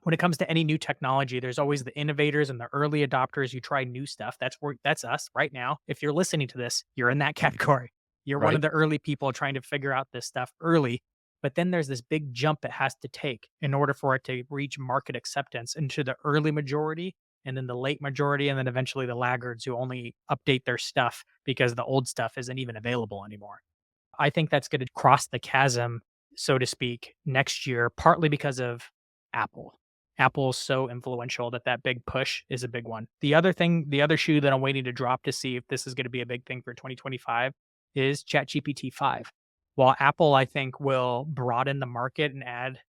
when it comes to any new technology, there's always the innovators and the early adopters. You try new stuff. That's us right now. If you're listening to this, you're in that category. You're one of right? the early people trying to figure out this stuff early. But then there's this big jump it has to take in order for it to reach market acceptance into the early majority and then the late majority and then eventually the laggards who only update their stuff because the old stuff isn't even available anymore. I think that's going to cross the chasm, so to speak, next year, partly because of Apple. Apple's so influential that that big push is a big one. The other shoe that I'm waiting to drop to see if this is going to be a big thing for 2025 is ChatGPT 5. While Apple, I think, will broaden the market and add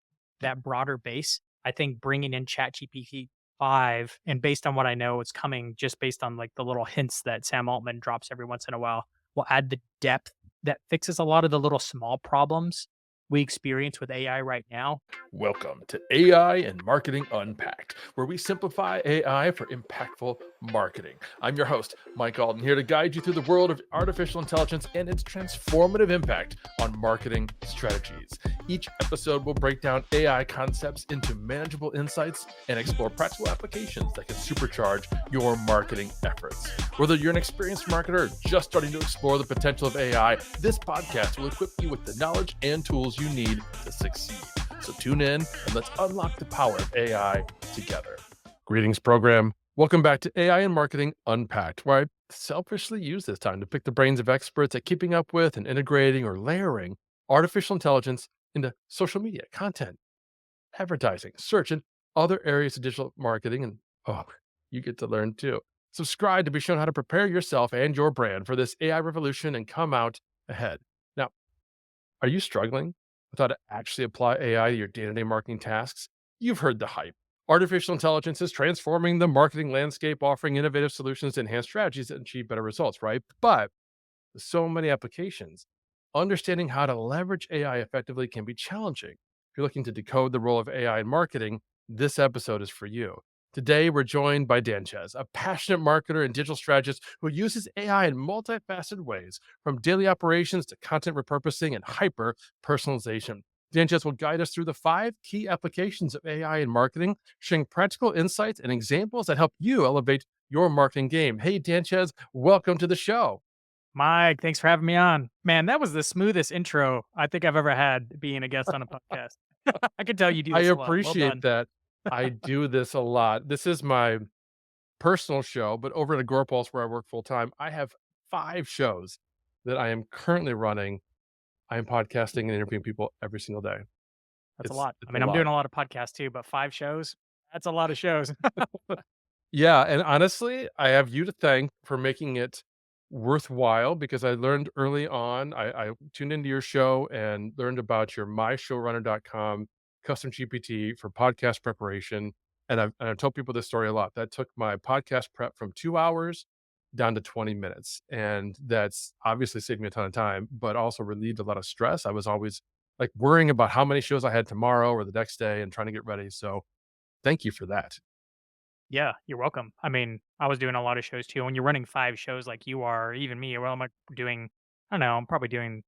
that broader base, I think bringing in ChatGPT 5, and based on what I know, it's coming just based on like the little hints that Sam Altman drops every once in a while, will add the depth that fixes a lot of the little small problems we experience with AI right now. Welcome to AI and Marketing Unpacked, where we simplify AI for impactful marketing. I'm your host, Mike Allton, here to guide you through the world of artificial intelligence and its transformative impact on marketing strategies. Each episode will break down AI concepts into manageable insights and explore practical applications that can supercharge your marketing efforts. Whether you're an experienced marketer or just starting to explore the potential of AI, this podcast will equip you with the knowledge and tools you need to succeed. So tune in and let's unlock the power of AI together. Greetings, program. Welcome back to AI and Marketing Unpacked, where I selfishly use this time to pick the brains of experts at keeping up with and integrating or layering artificial intelligence into social media, content, advertising, search, and other areas of digital marketing. And oh, you get to learn too. Subscribe to be shown how to prepare yourself and your brand for this AI revolution and come out ahead. Now, are you struggling with how to actually apply AI to your day-to-day marketing tasks? You've heard the hype. Artificial intelligence is transforming the marketing landscape, offering innovative solutions to enhance strategies that achieve better results, right? But with so many applications, understanding how to leverage AI effectively can be challenging. If you're looking to decode the role of AI in marketing, this episode is for you. Today, we're joined by Danchez, a passionate marketer and digital strategist who uses AI in multifaceted ways, from daily operations to content repurposing and hyper personalization. Danchez will guide us through the 5 key applications of AI in marketing, sharing practical insights and examples that help you elevate your marketing game. Hey, Danchez, welcome to the show. Mike, thanks for having me on. Man, that was the smoothest intro I think I've ever had being a guest on a podcast. I can tell you do I this a lot. Well appreciate done. that. I do this a lot. This is my personal show, but over at Agorapulse, where I work full time, I have 5 shows that I am currently running. I am podcasting and interviewing people every single day. That's a It's lot. I it's a mean, I'm lot. doing a lot of podcasts too, but 5 shows, that's a lot of shows. Yeah, and honestly, I have you to thank for making it worthwhile because I learned early on, I tuned into your show and learned about your myshowrunner.com custom GPT for podcast preparation. And I've told people this story a lot. That took my podcast prep from 2 hours down to 20 minutes. And that's obviously saved me a ton of time, but also relieved a lot of stress. I was always like worrying about how many shows I had tomorrow or the next day and trying to get ready. So thank you for that. Yeah, you're welcome. I mean, I was doing a lot of shows too. When you're running 5 shows like you are, even me, well, I'm like doing, I don't know, I'm probably doing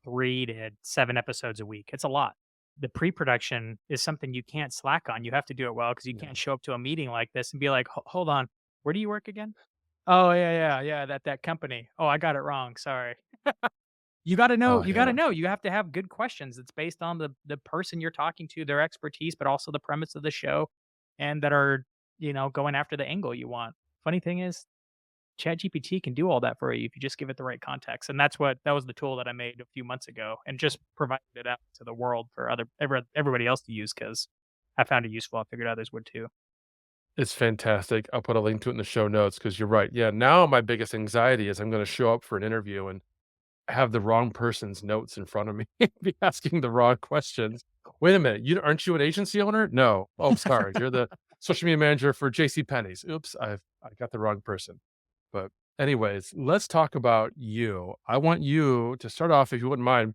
3 to 7 episodes a week. It's a lot. The pre-production is something you can't slack on. You have to do it well because you Yeah. can't show up to a meeting like this and be like, Hold on, where do you work again?" "Oh, yeah, that company. Oh, I got it wrong, sorry." Oh, You gotta yeah. know, you have to have good questions. It's based on the person you're talking to, their expertise, but also the premise of the show, and that are, going after the angle you want. Funny thing is, ChatGPT can do all that for you if you just give it the right context, and that was the tool that I made a few months ago and just provided it out to the world for everybody else to use because I found it useful. I figured others would too. It's fantastic. I'll put a link to it in the show notes because you're right. Yeah, now my biggest anxiety is I'm gonna show up for an interview and have the wrong person's notes in front of me, be asking the wrong questions. "Wait a minute, you aren't you an agency owner?" "No." "Oh, sorry, you're the social media manager for JCPenney's." "Oops, I got the wrong person." But anyways, let's talk about you. I want you to start off, if you wouldn't mind,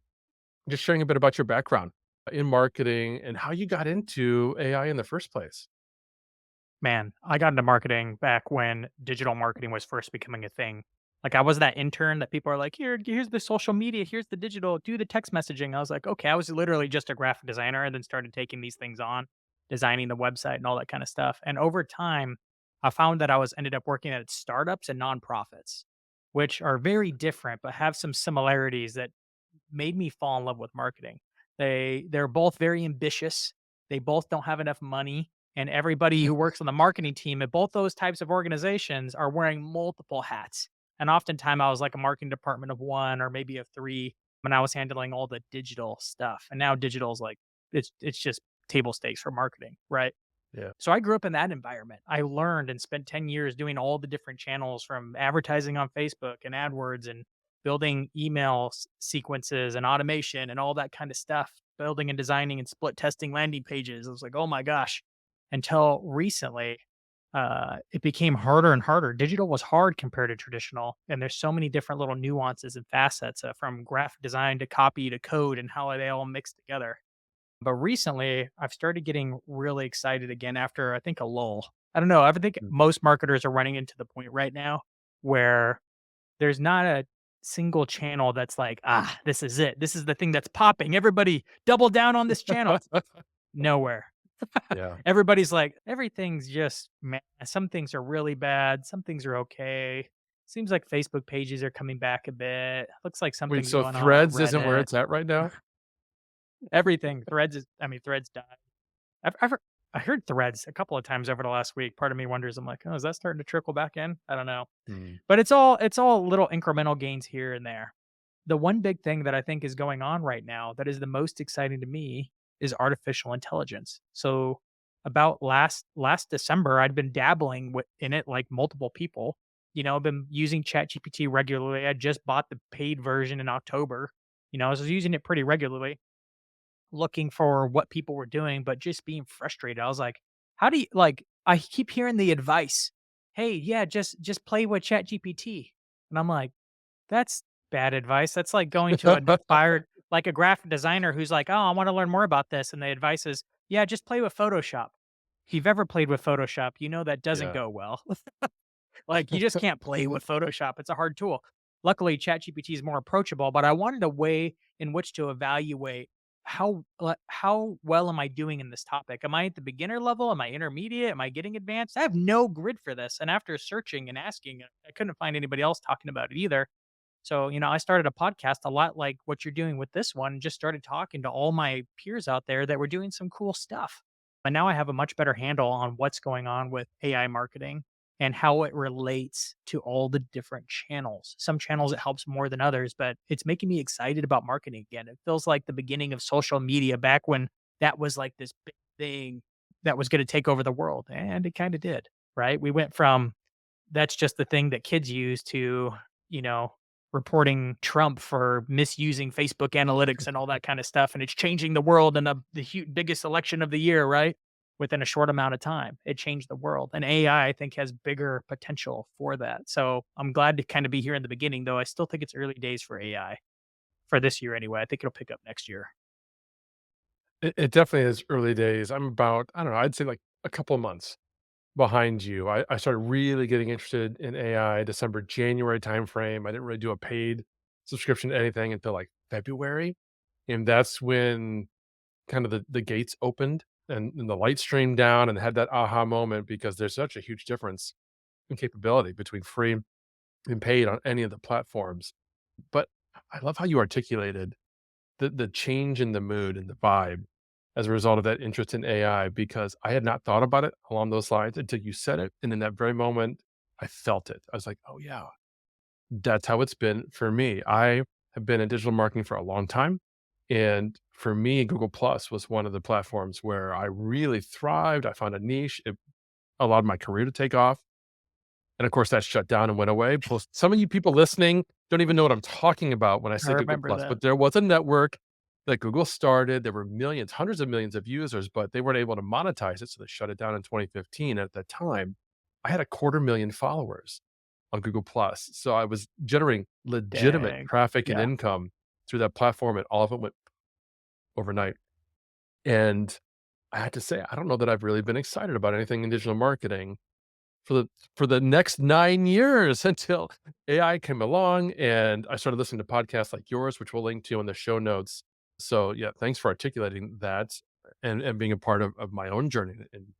just sharing a bit about your background in marketing and how you got into AI in the first place. Man, I got into marketing back when digital marketing was first becoming a thing. Like I was that intern that people are like, here's the social media, here's the digital, do the text messaging. I was like, okay, I was literally just a graphic designer and then started taking these things on. designing the website and all that kind of stuff. And over time, I found that I was ended up working at startups and nonprofits, which are very different but have some similarities that made me fall in love with marketing. They're both very ambitious. They both don't have enough money, and everybody who works on the marketing team at both those types of organizations are wearing multiple hats. And oftentimes I was like a marketing department of one or maybe of three when I was handling all the digital stuff. And now digital is like it's just table stakes for marketing, right? Yeah. So I grew up in that environment. I learned and spent 10 years doing all the different channels from advertising on Facebook and AdWords and building email sequences and automation and all that kind of stuff, building and designing and split testing landing pages. I was like, oh my gosh. Until recently, it became harder and harder. Digital was hard compared to traditional. And there's so many different little nuances and facets from graphic design to copy to code and how they all mix together. But recently, I've started getting really excited again after I think a lull. I don't know. I think Mm. most marketers are running into the point right now where there's not a single channel that's like, ah, this is it. This is the thing that's popping. Everybody double down on this channel. Nowhere. Yeah. Everybody's like, everything's just meh. Some things are really bad. Some things are okay. Seems like Facebook pages are coming back a bit. Looks like Wait, something's so going on with Threads isn't where Reddit. it's at right now? Everything. Threads died. I heard Threads a couple of times over the last week. Part of me wonders, I'm like, "Oh, is that starting to trickle back in?" I don't know. Mm. But it's all little incremental gains here and there. The one big thing that I think is going on right now that is the most exciting to me is artificial intelligence. So about last December, I'd been dabbling in it like multiple people. I've been using ChatGPT regularly. I just bought the paid version in October. I was using it pretty regularly looking for what people were doing, but just being frustrated. I was like, how do you like I keep hearing the advice, "Hey, yeah, just play with ChatGPT." And I'm like, that's bad advice. That's like going to an inspired like a graphic designer who's like, "Oh, I want to learn more about this." And the advice is, "Yeah, just play with Photoshop." If you've ever played with Photoshop, you know that doesn't Yeah. go well. Like, you just can't play with Photoshop, it's a hard tool. Luckily, ChatGPT is more approachable, but I wanted a way in which to evaluate how well am I doing in this topic? Am I at the beginner level? Am I intermediate? Am I getting advanced? I have no grid for this, and after searching and asking, I couldn't find anybody else talking about it either. So, I started a podcast a lot like what you're doing with this one, and just started talking to all my peers out there that were doing some cool stuff. But now I have a much better handle on what's going on with AI marketing and how it relates to all the different channels. Some channels it helps more than others, but it's making me excited about marketing again. It feels like the beginning of social media back when that was like this big thing that was going to take over the world. And it kind of did, right? We went from that's just the thing that kids use to, you know, reporting Trump for misusing Facebook analytics and all that kind of stuff. And it's changing the world in the biggest election of the year, right? Within a short amount of time, it changed the world. And AI, I think, has bigger potential for that. So I'm glad to kind of be here in the beginning, though I still think it's early days for AI for this year anyway. I think it'll pick up next year. It definitely is early days. I'm about, I don't know, I'd say like a couple of months behind you. I started really getting interested in AI December, January timeframe. I didn't really do a paid subscription to anything until like February. And that's when kind of the gates opened and the light streamed down and had that aha moment because there's such a huge difference in capability between free and paid on any of the platforms. But I love how you articulated the change in the mood and the vibe as a result of that interest in AI because I had not thought about it along those lines until you said it. And in that very moment, I felt it. I was like, oh, yeah, that's how it's been for me. I have been in digital marketing for a long time. And for me, Google Plus was one of the platforms where I really thrived. I found a niche. It allowed my career to take off. And of course, that shut down and went away. Plus, some of you people listening don't even know what I'm talking about when I I say Google remember Plus, that. but there was a network that Google started. There were millions, hundreds of millions of users, but they weren't able to monetize it. So they shut it down in 2015. At that time, I had a quarter million followers on Google Plus. So I was generating legitimate Dang. traffic and Yeah. income through that platform, and all of it went overnight. And I had to say, I don't know that I've really been excited about anything in digital marketing for the next 9 years until AI came along and I started listening to podcasts like yours, which we'll link to in the show notes. So, yeah, thanks for articulating that. and being a part of my own journey in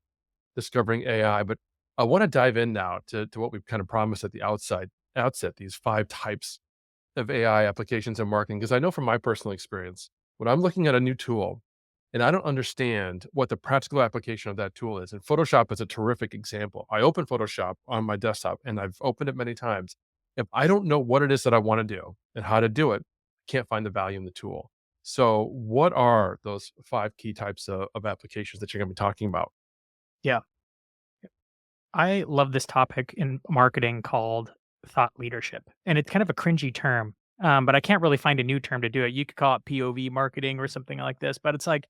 discovering AI. But I want to dive in now to what we've kind of promised at the outset, these 5 types of AI applications and marketing. Because I know from my personal experience, when I'm looking at a new tool and I don't understand what the practical application of that tool is, and Photoshop is a terrific example. I open Photoshop on my desktop and I've opened it many times. If I don't know what it is that I want to do and how to do it, I can't find the value in the tool. So, what are those 5 key types of applications that you're going to be talking about? Yeah. I love this topic in marketing called thought leadership. And it's kind of a cringy term, but I can't really find a new term to do it. You could call it POV marketing or something like this. But it's like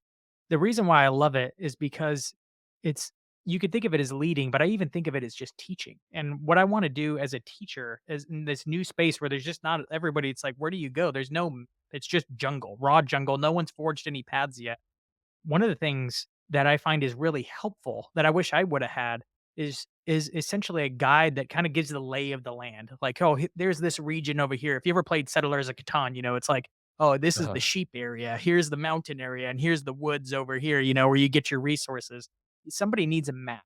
the reason why I love it is because it's, you could think of it as leading, but I even think of it as just teaching. And what I want to do as a teacher is in this new space where there's just not everybody, it's like, where do you go? There's no, it's just jungle, raw jungle. No one's forged any paths yet. One of the things that I find is really helpful that I wish I woulda had is essentially a guide that kinda gives the lay of the land. Like, "Oh, there's this region over here." If you ever played Settlers of Catan, it's like, "Oh, this is Uh-huh. the sheep area. Here's the mountain area, and here's the woods over here," where you get your resources. Somebody needs a map,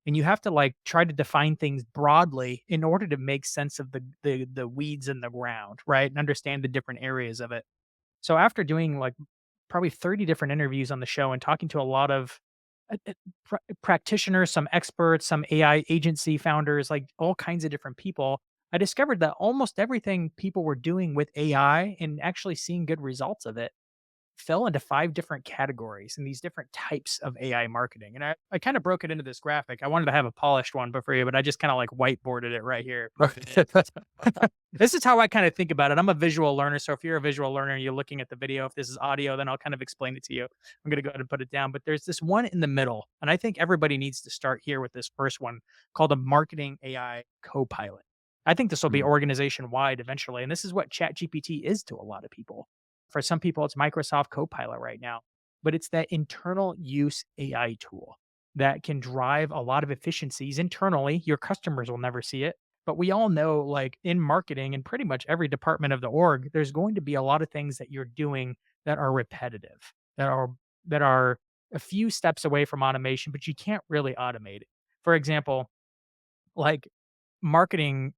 and you have to, like, try to define things broadly in order to make sense of the weeds in the ground, right, and understand the different areas of it. So after doing like probably 30 different interviews on the show and talking to a lot of practitioners, some experts, some AI agency founders, like all kinds of different people, I discovered that almost everything people were doing with AI and actually seeing good results of it fell into 5 different categories and these different types of AI marketing. And I kind of broke it into this graphic. I wanted to have a polished one but for you, but I just kind of like whiteboarded it right here, posted it. This is how I kind of think about it. I'm a visual learner. So if you're a visual learner and you're looking at the video, if this is audio, then I'll kind of explain it to you. I'm going to go ahead and put it down. But there's this one in the middle. And I think everybody needs to start here with this first one called a marketing AI co-pilot. I think this will be Mm, organization wide eventually. And this is what ChatGPT is to a lot of people. For some people, it's Microsoft Copilot right now, but it's that internal use AI tool that can drive a lot of efficiencies internally. Your customers will never see it, but we all know, like in marketing and pretty much every department of the org, there's going to be a lot of things that you're doing that are repetitive, that are a few steps away from automation, but you can't really automate it. For example, like marketing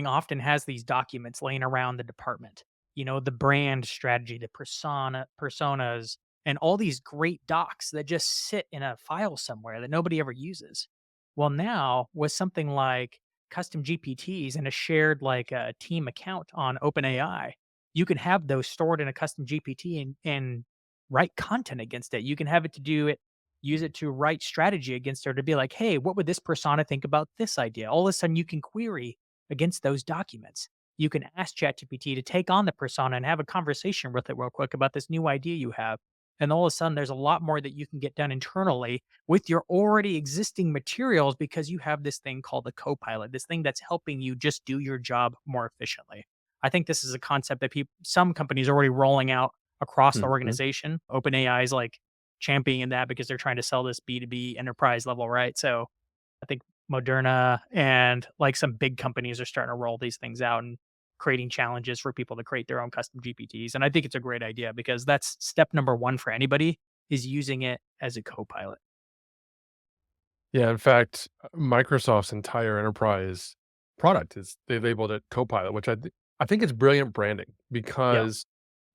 often has these documents laying around the department. The brand strategy, the personas, and all these great docs that just sit in a file somewhere that nobody ever uses. Well, now with something like custom GPTs and a shared like a team account on OpenAI, you can have those stored in a custom GPT and write content against it. You can have it to do it use it to write strategy against her to be like, hey, what would this persona think about this idea? All of a sudden, you can query against those documents. You can ask ChatGPT to take on the persona and have a conversation with it real quick about this new idea you have. And all of a sudden, there's a lot more that you can get done internally with your already existing materials because you have this thing called a co-pilot, this thing that's helping you just do your job more efficiently. I think this is a concept that some companies are already rolling out across the mhm. organization. OpenAI is like championing that because they're trying to sell this B2B enterprise level, right? So I think Moderna and like some big companies are starting to roll these things out and creating challenges for people to create their own custom GPTs. And I think it's a great idea because that's step number one for anybody is using it as a co-pilot. Yeah, in fact, Microsoft's entire enterprise product is they labeled it Copilot, which I think it's brilliant branding Yeah, because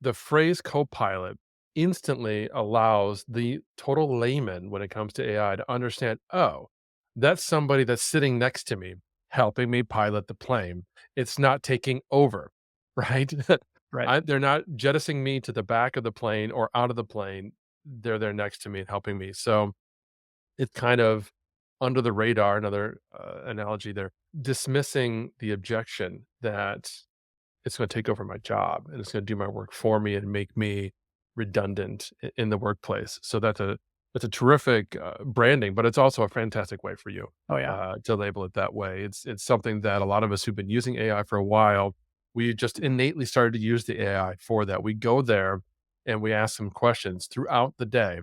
the phrase Copilot instantly allows the total layman when it comes to AI to understand, oh, that's somebody that's sitting next to me helping me pilot the plane. It's not taking over, right? right. They're not jettisoning me to the back of the plane or out of the plane. They're there next to me and helping me. So it's kind of under the radar, another, analogy there, dismissing the objection that it's gonna take over my job and it's gonna do my work for me and make me redundant in the workplace. So that's a terrific, branding, but it's also a fantastic way for you, Oh yeah. to label it that way. It's something that a lot of us who've been using AI for a while, we just innately started to use the AI for that. We go there and we ask some questions throughout the day,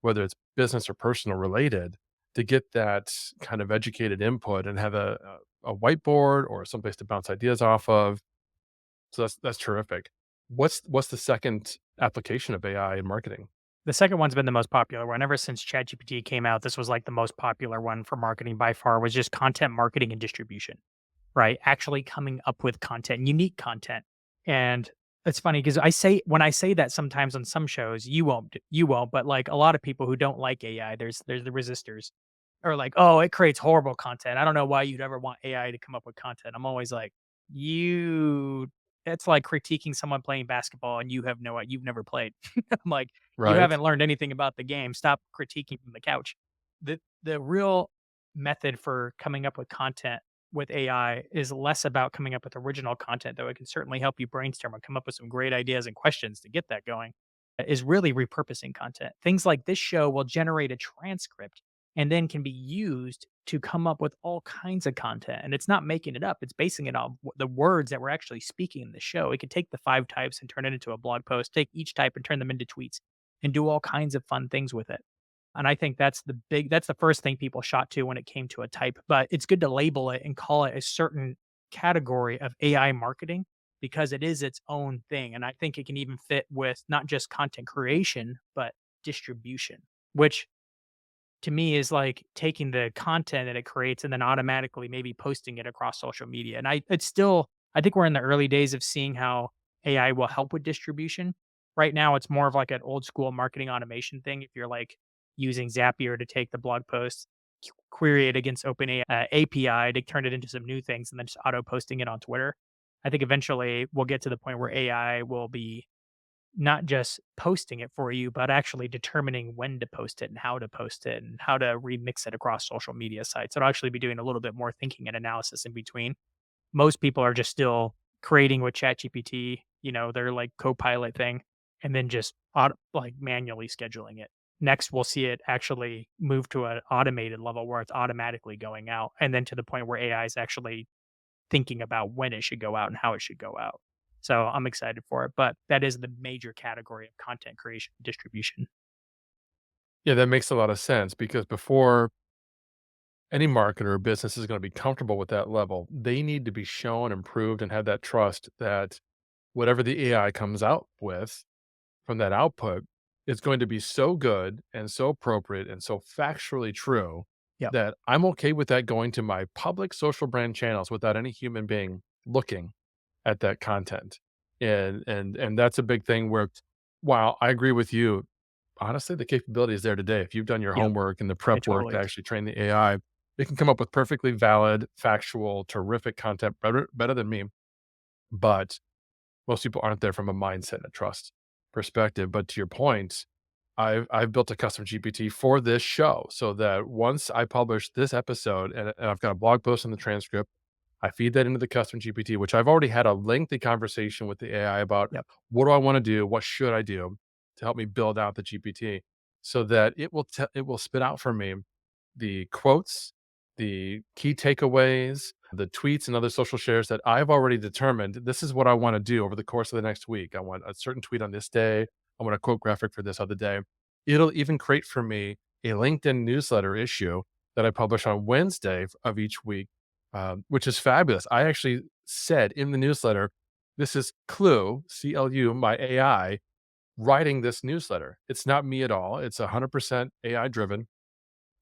whether it's business or personal related, to get that kind of educated input and have a whiteboard or someplace to bounce ideas off of. So that's terrific. What's the second application of AI in marketing? The second one's been the most popular one. Ever since ChatGPT came out, this was like the most popular one for marketing by far, was just content marketing and distribution, right? Actually coming up with content, unique content. And it's funny because when I say that sometimes on some shows, you won't, but like a lot of people who don't like AI, there's the resistors are like, oh, it creates horrible content. I don't know why you'd ever want AI to come up with content. I'm always like, you it's like critiquing someone playing basketball and you've never played. I'm like, you Right? haven't learned anything about the game. Stop critiquing from the couch. The real method for coming up with content with AI is less about coming up with original content, though it can certainly help you brainstorm and come up with some great ideas and questions to get that going, is really repurposing content. Things like this show will generate a transcript and then can be used to come up with all kinds of content. And it's not making it up, it's basing it on the words that we're actually speaking in the show. It could take the five types and turn it into a blog post, take each type and turn them into tweets and do all kinds of fun things with it. And I think that's the first thing people shot to when it came to a type, but it's good to label it and call it a certain category of AI marketing because it is its own thing. And I think it can even fit with not just content creation, but distribution, which to me is like taking the content that it creates and then automatically maybe posting it across social media. And I think we're in the early days of seeing how AI will help with distribution. Right now, it's more of like an old school marketing automation thing. If you're like using Zapier to take the blog post, query it against OpenAI API to turn it into some new things, and then just auto posting it on Twitter. I think eventually we'll get to the point where AI will be not just posting it for you, but actually determining when to post it and how to post it and how to remix it across social media sites. It'll actually be doing a little bit more thinking and analysis in between. Most people are just still creating with ChatGPT, their like co-pilot thing, and then just like manually scheduling it. Next, we'll see it actually move to an automated level where it's automatically going out, and then to the point where AI is actually thinking about when it should go out and how it should go out. So I'm excited for it, but that is the major category of content creation and distribution. Yeah, that makes a lot of sense because before any marketer or business is going to be comfortable with that level, they need to be shown and proved and have that trust that whatever the AI comes out with from that output is going to be so good and so appropriate and so factually true Yep. that I'm okay with that going to my public social brand channels without any human being looking at that content. And that's a big thing where while I agree with you, honestly, the capability is there today. If you've done your Yep. homework and the It prep work totally to is. actually train the AI, it can come up with perfectly valid, factual, terrific content better than me. But most people aren't there from a mindset and a trust perspective. But to your point, I've built a custom GPT for this show so that once I publish this episode and I've got a blog post and the transcript, I feed that into the custom GPT, which I've already had a lengthy conversation with the AI about Yep. what do I want to do, what should I do to help me build out the GPT, so that it will spit out for me the quotes, the key takeaways, the tweets and other social shares that I've already determined this is what I want to do over the course of the next week. I want a certain tweet on this day. I want a quote graphic for this other day. It'll even create for me a LinkedIn newsletter issue that I publish on Wednesday of each week, which is fabulous. I actually said in the newsletter, this is CLU, my AI, writing this newsletter. It's not me at all. It's 100% AI driven,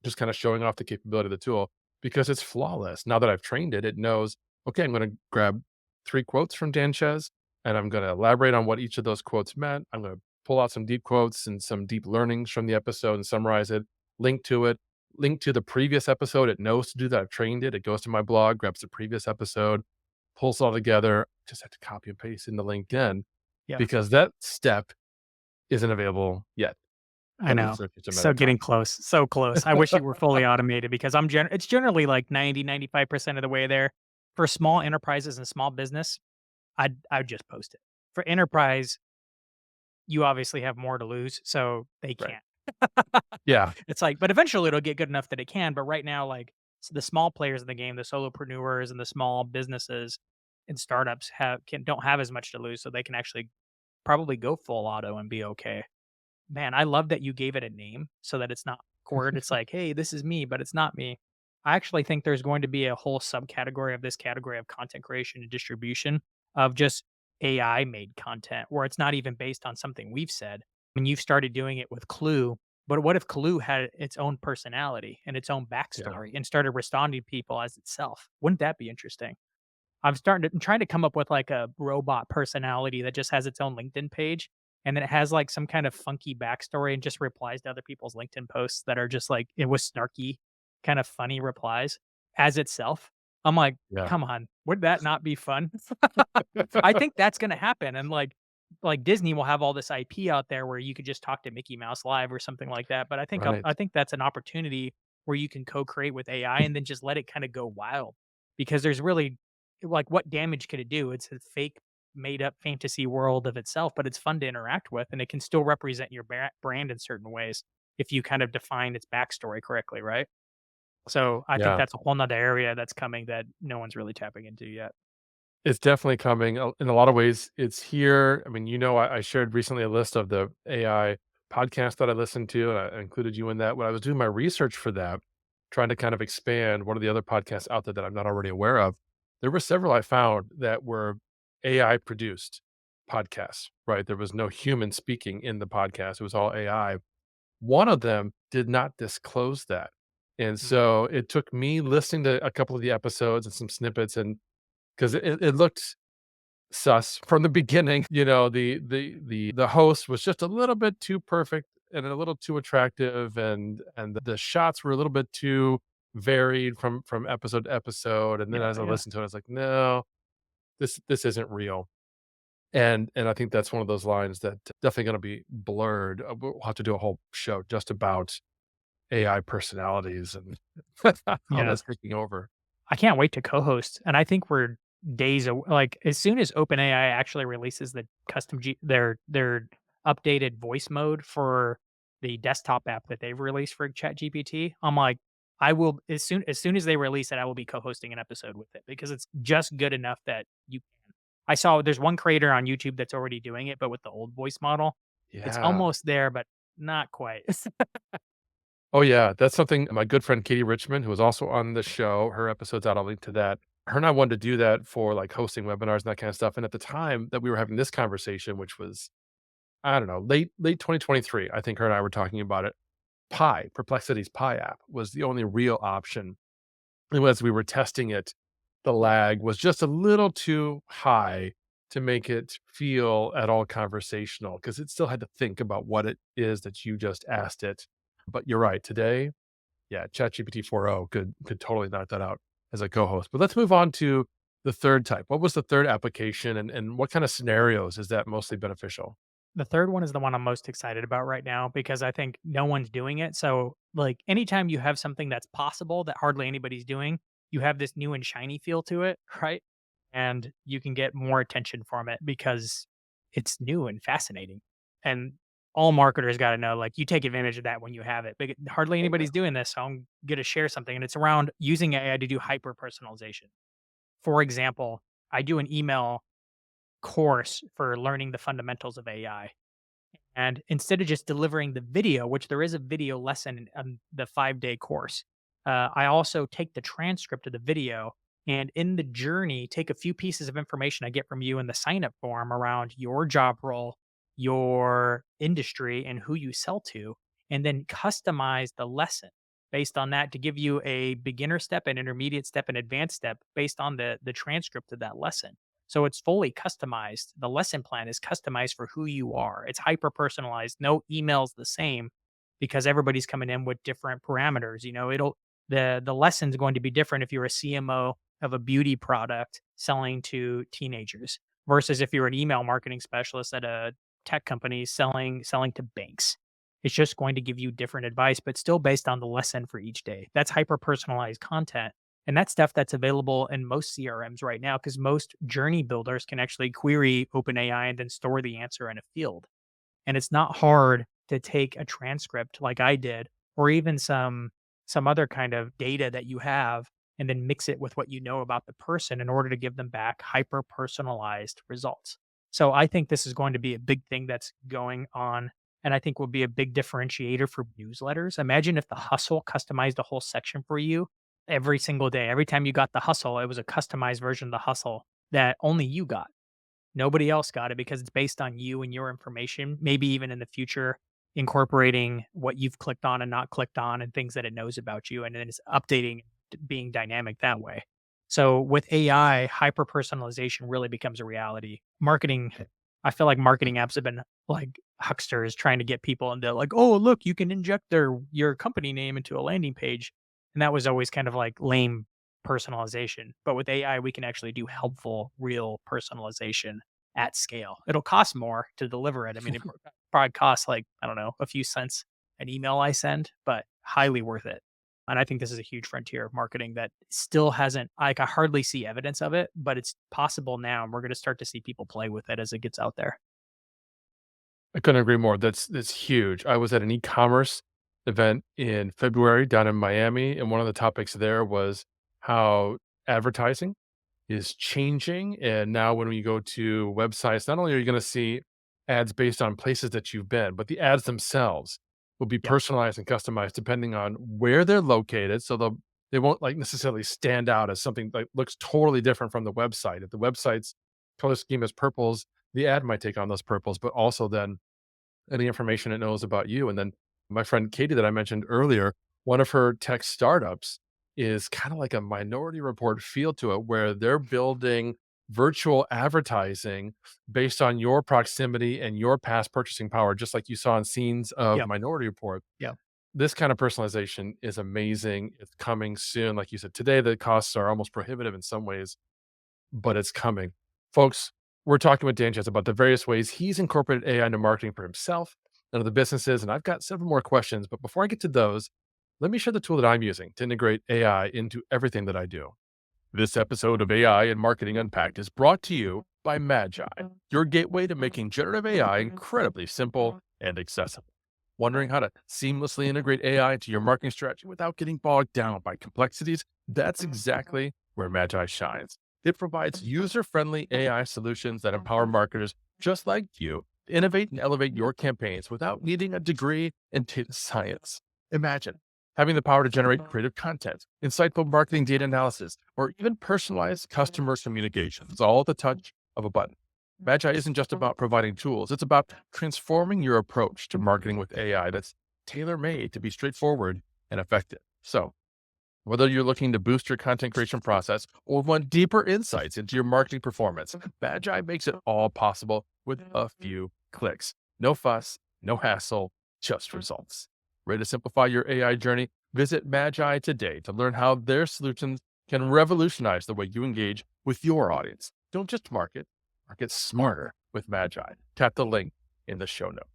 just kind of showing off the capability of the tool because it's flawless. Now that I've trained it, it knows, okay, I'm going to grab 3 quotes from Danchez and I'm going to elaborate on what each of those quotes meant. I'm going to pull out some deep quotes and some deep learnings from the episode and summarize it, link to it, link to the previous episode. It knows to do that. I've trained it. It goes to my blog, grabs the previous episode, pulls it all together. Just have to copy and paste in the LinkedIn Yeah. because that step isn't available yet, I but it's know. just a matter So of time. getting close. So close. I wish it were fully automated because it's generally like 90-95% of the way there. For small enterprises and small business, I'd just post it. For enterprise, you obviously have more to lose, so they Right. can't. Yeah. It's like, but eventually it'll get good enough that it can. But right now, like the small players in the game, the solopreneurs and the small businesses and startups don't have as much to lose, so they can actually probably go full auto and be okay. Man, I love that you gave it a name so that it's not awkward. It's like, hey, this is me, but it's not me. I actually think there's going to be a whole subcategory of this category of content creation and distribution of just AI made content where it's not even based on something we've said. And you've started doing it with Clue, but what if Clue had its own personality and its own Yeah. backstory and started responding to people as itself? Wouldn't that be interesting? I'm trying to come up with like a robot personality that just has its own LinkedIn page, and then it has like some kind of funky backstory and just replies to other people's LinkedIn posts that are just like it was snarky, kind of funny replies as itself. I'm like, Yeah. come on, would that not be fun? I think that's gonna happen, and like Disney will have all this IP out there where you could just talk to Mickey Mouse live or something like that. But Right. I think that's an opportunity where you can co-create with AI and then just let it kind of go wild because there's really like what damage could it do? It's a fake made up fantasy world of itself, but it's fun to interact with and it can still represent your brand in certain ways if you kind of define its backstory correctly, right? So I think Yeah. that's a whole nother area that's coming that no one's really tapping into yet. It's definitely coming. In a lot of ways, it's here. I mean, I shared recently a list of the AI podcasts that I listened to, and I included you in that. When I was doing my research for that, trying to kind of expand what are the other podcasts out there that I'm not already aware of, there were several I found that were AI produced podcasts, right? There was no human speaking in the podcast, it was all AI. One of them did not disclose that. And Mm, so it took me listening to a couple of the episodes and some snippets and because it looked sus from the beginning. The host was just a little bit too perfect and a little too attractive, and the shots were a little bit too varied from episode to episode. And then yeah, as I yeah. listened to it, I was like, no, this isn't real. And I think that's one of those lines that definitely going to be blurred. We'll have to do a whole show just about AI personalities and how Yeah. that's taking over. I can't wait to co-host, and I think we're like, as soon as OpenAI actually releases the custom their updated voice mode for the desktop app that they've released for ChatGPT, I'm like, I will as soon as they release it, I will be co-hosting an episode with it because it's just good enough that you I saw there's one creator on YouTube that's already doing it, but with the old voice model. It's Yeah. almost there, but not quite. Oh, yeah, that's something my good friend Katie Richmond, who was also on the show, her episode's out, I'll link to that. Her and I wanted to do that for, like, hosting webinars and that kind of stuff, and at the time that we were having this conversation, which was, I don't know, late 2023, I think her and I were talking about it, Perplexity's Pi app was the only real option. And as we were testing it, the lag was just a little too high to make it feel at all conversational because it still had to think about what it is that you just asked it. But you're right, today yeah, ChatGPT 4.0 could totally knock that out as a co-host. But let's move on to the third type. What was the third application and what kind of scenarios is that mostly beneficial? The third one is the one I'm most excited about right now because I think no one's doing it. So, like, anytime you have something that's possible that hardly anybody's doing, you have this new and shiny feel to it, right? And you can get more attention from it because it's new and fascinating. And all marketers got to know, like, you take advantage of that when you have it. But hardly Oh, yeah. anybody's doing this. So, I'm going to share something, and it's around using AI to do hyper personalization. For example, I do an email course for learning the fundamentals of AI. And instead of just delivering the video, which there is a video lesson on the 5-day course, I also take the transcript of the video and in the journey, take a few pieces of information I get from you in the sign up form around your job role, your industry, and who you sell to, and then customize the lesson based on that to give you a beginner step, an intermediate step, an advanced step based on the transcript of that lesson. So it's fully customized. The lesson plan is customized for who you are. It's hyper personalized. No email's the same because everybody's coming in with different parameters. You know, the lesson's going to be different if you're a CMO of a beauty product selling to teenagers versus if you're an email marketing specialist at a tech company selling to banks. It's just going to give you different advice, but still based on the lesson for each day. That's hyper personalized content and that's stuff that's available in most CRMs right now because most journey builders can actually query OpenAI and then store the answer in a field. And it's not hard to take a transcript like I did, or even some other kind of data that you have, and then mix it with what you know about the person in order to give them back hyper personalized results. So I think this is going to be a big thing that's going on. And I think will be a big differentiator for newsletters. Imagine if the hustle customized a whole section for you every single day. Every time you got the hustle, it was a customized version of the hustle that only you got. Nobody else got it because it's based on you and your information, maybe even in the future incorporating what you've clicked on and not clicked on and things that it knows about you, and then it's updating, being dynamic that way. So with AI, hyper personalization really becomes a reality. Marketing, I feel like marketing apps have been like hucksters trying to get people, and they're like, "Oh, look, you can inject your company name into a landing page." And that was always kind of like lame personalization. But with AI, we can actually do helpful, real personalization at scale. It'll cost more to deliver it. I mean, it probably costs like, I don't know, a few cents an email I send, but highly worth it. And I think this is a huge frontier of marketing that still hasn't, like, I hardly see evidence of it, but it's possible now. And we're going to start to see people play with it as it gets out there. I couldn't agree more. That's huge. I was at an e-commerce event in February down in Miami, and one of the topics there was how advertising is changing. And now when we go to websites, not only are you going to see ads based on places that you've been, but the ads themselves will be Yep. personalized and customized depending on where they're located. So they won't like necessarily stand out as something like looks totally different from the website. If the website's color scheme is purples, the ad might take on those purples, but also then any information it knows about you. And then my friend Katie that I mentioned earlier, one of her tech startups is kind of like a Minority Report feel to it, where they're building virtual advertising based on your proximity and your past purchasing power, just like you saw in scenes of Yep. Minority Report. Yep. This kind of personalization is amazing. It's coming soon. Like you said, today the costs are almost prohibitive in some ways, but it's coming. Folks, we're talking with Danchez about the various ways he's incorporated AI into marketing for himself and other businesses. And I've got several more questions. But before I get to those, let me share the tool that I'm using to integrate AI into everything that I do. This episode of AI and Marketing Unpacked is brought to you by Magi, your gateway to making generative AI incredibly simple and accessible. Wondering how to seamlessly integrate AI into your marketing strategy without getting bogged down by complexities? That's exactly where Magi shines. It provides user-friendly AI solutions that empower marketers just like you to innovate and elevate your campaigns without needing a degree in data science. Imagine having the power to generate creative content, insightful marketing data analysis, or even personalized customer communications, all at the touch of a button. Magi isn't just about providing tools, it's about transforming your approach to marketing with AI that's tailor made to be straightforward and effective. So, whether you're looking to boost your content creation process or want deeper insights into your marketing performance, Magi makes it all possible with a few clicks. No fuss, no hassle, just results. Ready to simplify your AI journey? Visit Magi today to learn how their solutions can revolutionize the way you engage with your audience. Don't just market smarter with Magi. Tap the link in the show notes.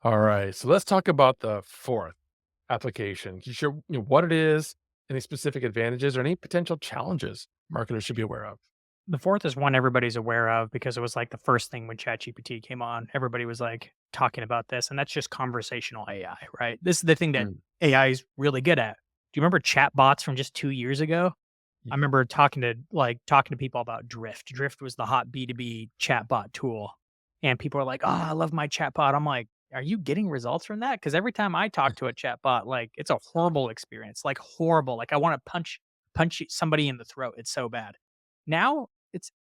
All right, so let's talk about the fourth application. Can you share what it is, any specific advantages, or any potential challenges marketers should be aware of? The fourth is one everybody's aware of because it was like the first thing when ChatGPT came on. Everybody was like talking about this, and that's just conversational AI, right? This is the thing that Mm, AI is really good at. Do you remember chatbots from just 2 years ago? I yeah. remember talking to people about Drift. Drift was the hot B2B chatbot tool. And people are like, "Oh, I love my chatbot." I'm like, "Are you getting results from that?" Because every time I talk to a chatbot, like, it's a horrible experience, like horrible. Like I want to punch somebody in the throat. It's so bad. Now it's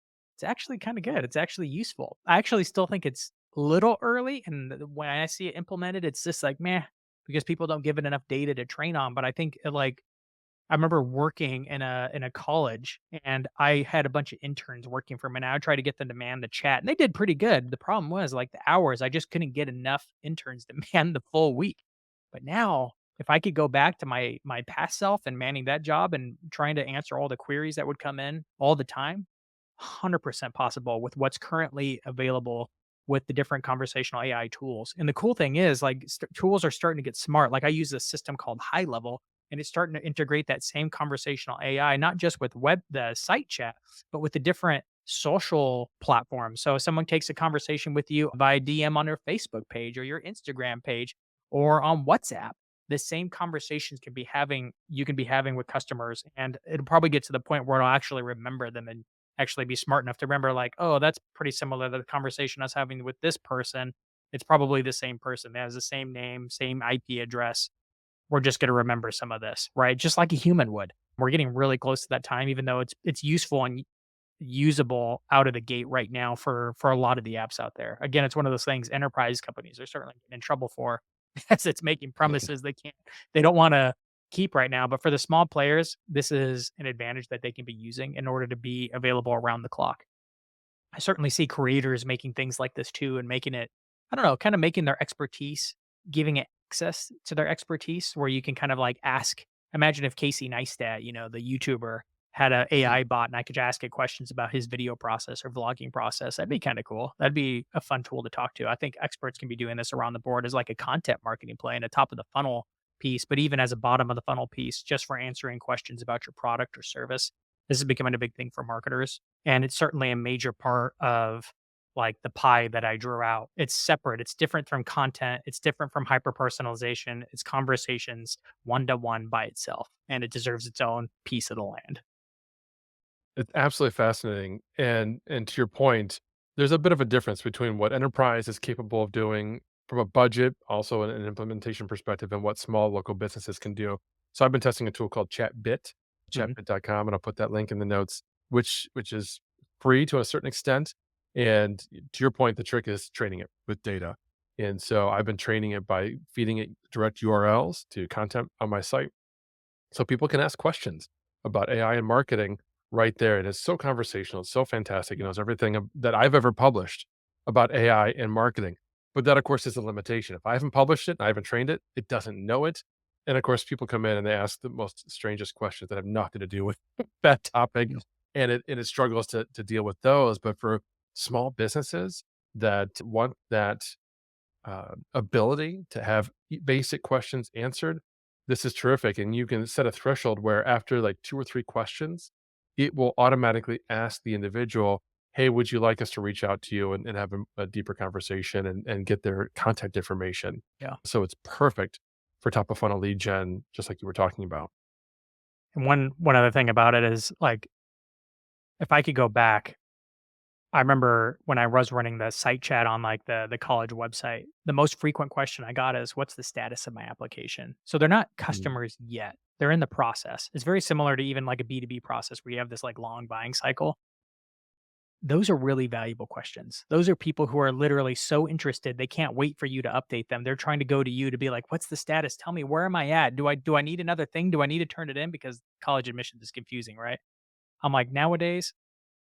actually kind of good. It's actually useful. I actually still think it's a little early, and when I see it implemented, it's just like meh, because people don't give it enough data to train on. But I think I remember working in a college, and I had a bunch of interns working for me, and I would try to get them to man the chat, and they did pretty good. The problem was, like, the hours, I just couldn't get enough interns to man the full week. But now, if I could go back to my past self and manning that job and trying to answer all the queries that would come in all the time, 100% possible with what's currently available with the different conversational AI tools. And the cool thing is, like, tools are starting to get smart. Like, I use a system called High Level, and it's starting to integrate that same conversational AI, not just with the site chat, but with the different social platforms. So if someone takes a conversation with you via DM on their Facebook page or your Instagram page or on WhatsApp, the same conversations you can be having with customers, and it'll probably get to the point where it'll actually remember them and actually be smart enough to remember, like, oh, that's pretty similar to the conversation I was having with this person. It's probably the same person. It has the same name, same IP address. We're just going to remember some of this, right? Just like a human would. We're getting really close to that time, even though it's useful, and usable out of the gate right now for a lot of the apps out there. Again, it's one of those things enterprise companies are certainly getting in trouble for as it's making promises they don't want to keep right now. But for the small players, this is an advantage that they can be using in order to be available around the clock. I certainly see creators making things like this too and making it, I don't know, kind of making their expertise, giving it access to their expertise where you can kind of like ask. Imagine if Casey Neistat, the YouTuber, had a AI bot and I could ask it questions about his video process or vlogging process. That'd be kind of cool. That'd be a fun tool to talk to. I think experts can be doing this around the board as like a content marketing play and a top of the funnel piece, but even as a bottom of the funnel piece, just for answering questions about your product or service. This is becoming a big thing for marketers. And it's certainly a major part of like the pie that I drew out. It's separate. It's different from content. It's different from hyper personalization. It's conversations one to one by itself, and it deserves its own piece of the land. It's absolutely fascinating. And to your point, there's a bit of a difference between what enterprise is capable of doing from a budget, also an implementation perspective, and what small local businesses can do. So I've been testing a tool called Mhm. chatbit.com, and I'll put that link in the notes, which is free to a certain extent. And to your point, the trick is training it with data. And so I've been training it by feeding it direct URLs to content on my site so people can ask questions about AI and marketing right there. And it's so conversational. It's so fantastic. It knows everything that I've ever published about AI and marketing. But that, of course, is a limitation. If I haven't published it and I haven't trained it, it doesn't know it. And of course, people come in and they ask the most strangest questions that have nothing to do with that topic. Yeah. And it struggles to deal with those. But for small businesses that want that ability to have basic questions answered, this is terrific. And you can set a threshold where after like 2 or 3 questions, it will automatically ask the individual, hey, would you like us to reach out to you and have a deeper conversation and get their contact information? Yeah. So it's perfect for top of funnel lead gen, just like you were talking about. And one other thing about it is like if I could go back, I remember when I was running the site chat on like the college website, the most frequent question I got is what's the status of my application? So they're not Mm. customers yet. They're in the process. It's very similar to even like a B2B process where you have this like long buying cycle. Those are really valuable questions. Those are people who are literally so interested, they can't wait for you to update them. They're trying to go to you to be like, "What's the status? Tell me, where am I at? Do I need another thing? Do I need to turn it in because college admissions is confusing, right?" I'm like, "Nowadays,